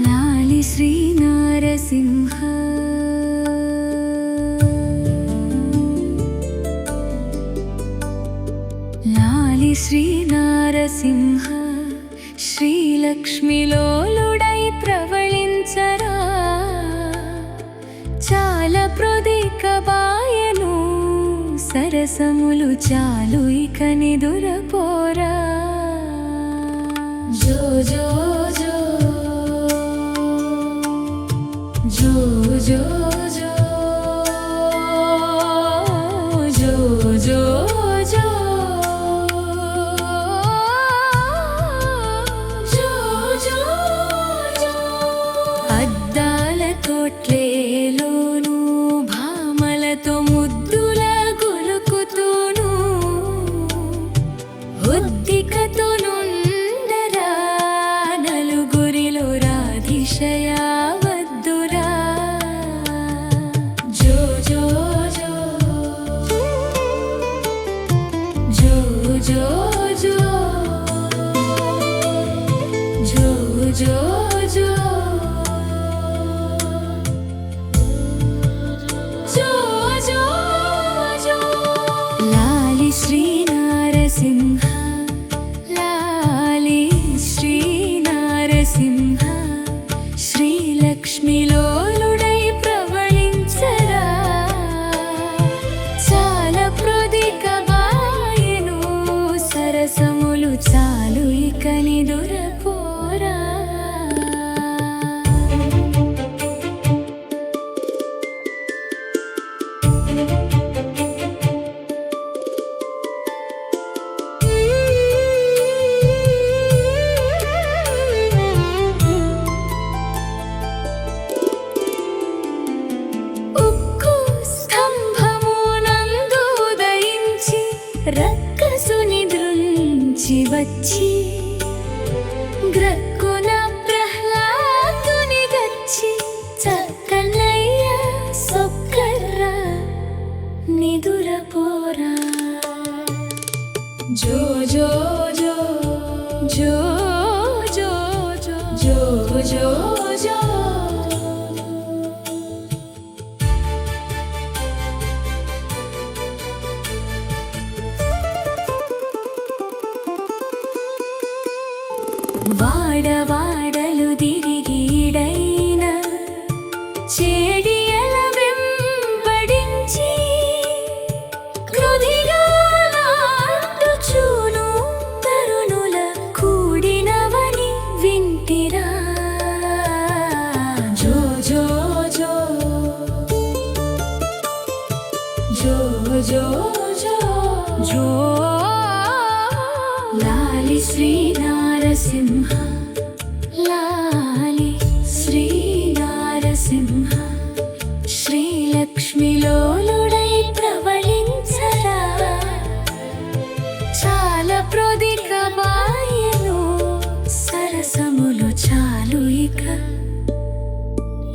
లాలి శ్రీ నారసింహ లాలి శ్రీ నారసింహ శ్రీలక్ష్మిలోలుడై ప్రవళించరా చాలా ప్రొదికబాయెను సరసములు చాలు ఇక నిదురపోరా జో జో జో జో జో జో జో జో అద్దాల తోట్లేలోను భామలతో ముద్దుల గులుకుతూను ఉద్దికతో నుండరా నలుగురిలో రాధిశయా వద్దురా జో జో జో జో జో జో జో జో లాలి శ్రీ నారసింహ లాలి శ్రీ నారసింహ శ్రీలక్ష్మిలోలుడై ప్రవళించరా చాలా ప్రొదికబాయెను సరసములు చాలు ఇక నిదురపోరా రక్కసుని దృంచి వచ్చి గ్రక్కున ప్రహ్లాదుని గచ్చి చక్కనయ్య సొక్కర్రా నిదురపోరా జో జో జో జో జో జో జో జో వాడవాడలు తిరిగిడైన చేడియల వెంబడించి క్రుధిగాలాడుచూను తరుణుల కూడినవని వింటిరా జో జో జో జో జో జో జో లాలి శ్రీ నారసింహ లాలి శ్రీ నారసింహ శ్రీలక్ష్మిలోలుడై ప్రవళించరా చాలా ప్రొదికబాయెను సరసములు చాలు ఇక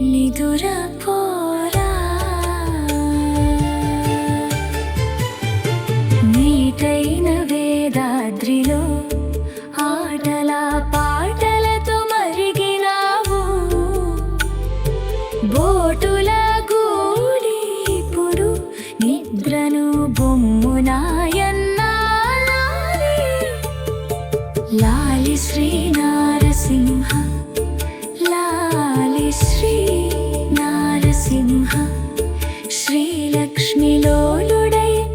నిదురపోరా నీటైన వేదాద్రిలో ఆటల పాటలతో మరిగినావు బోటుల గూడి ఇప్పుడు నిద్రను బొమ్మునాయన్నాలి లాలి శ్రీ నారసింహ లాలి శ్రీ నారసింహ శ్రీలక్ష్మిలోలుడై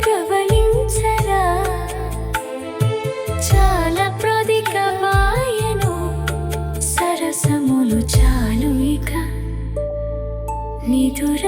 ప్రవళించరా చాలా ప్రొదికబాయెను సరసములు చాలు ఇక నిదుర